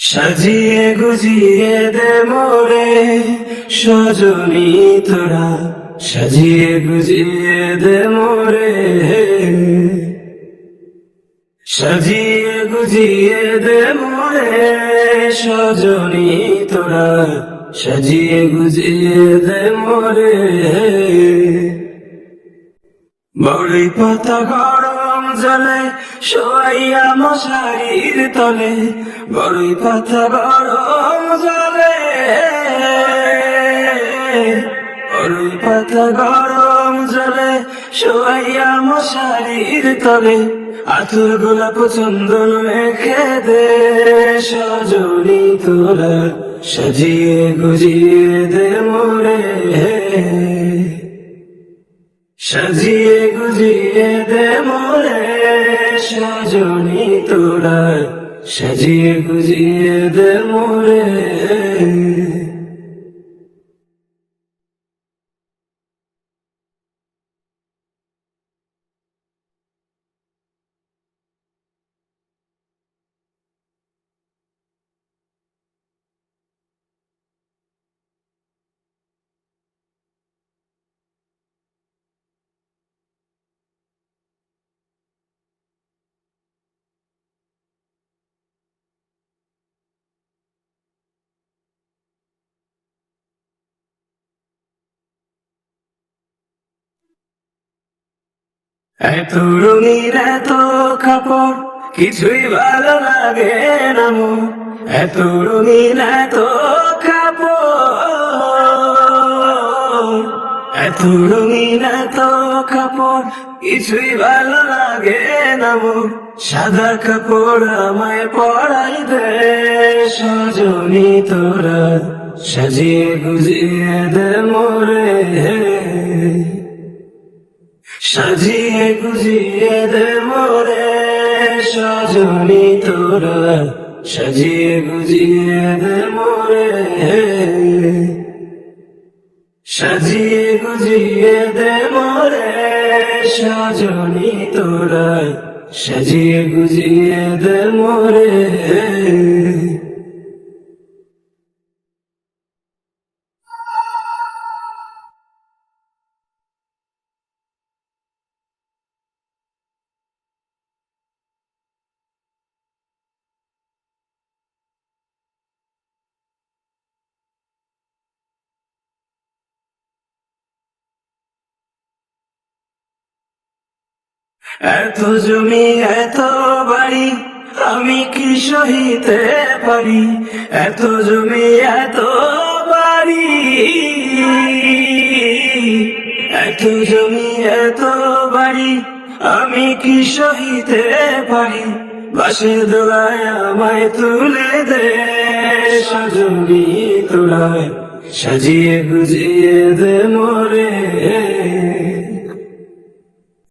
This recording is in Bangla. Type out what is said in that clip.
সাজিয়ে গুজিয়ে দে মোরে সজনী তোরা, সাজিয়ে গুজিয়ে দে মোরে, সাজিয়ে গুজিয়ে দে মোরে সজনী তোরা, সাজিয়ে গুজিয়ে দে মোরে। বড়ই পাতা গরম জলে শোয়াইয়া মশারির তলে, বড়ই পাতা গরম জলে, বড়ই পাতা গরম জলে শোয়াইয়া মশারির তলে, আতুর গোলাপ চন্দন মেখে দে সজনী তোরা, সাজিয়ে গুজিয়ে দে মোরে, সাজিয়ে গুজিয়ে দে মোরে সজনী তোরা, সাজিয়ে গুজিয়ে দে মোরে। এত রঙিন এত কাপড় কিছুই ভালো লাগে না মোর, এত রঙিন এত কাপড়, এত রঙিন এত কাপড় কিছুই ভালো লাগে না মোর, সাদা কাপড় আমায় পরাই দে সজনী তোরা, সাজিয়ে গুজিয়ে দে মোরে, সাজিয়ে গুজিয়ে দে মোরে সজনী তোরা, সাজিয়ে গুজিয়ে দে মোরে, সাজিয়ে গুজিয়ে দে মোরে সজনী তোরা, সাজিয়ে গুজিয়ে দে মোরে। এত জমি এত বাড়ি আমি কি সহিতে পারি, এত জমি এত বাড়ি, এত জমি এত বাড়ি আমি কি সহিতে পারি, বাসের দোলায় আমায় তুলে দে সজনী তোরা, সাজিয়ে গুজিয়ে দে মোরে।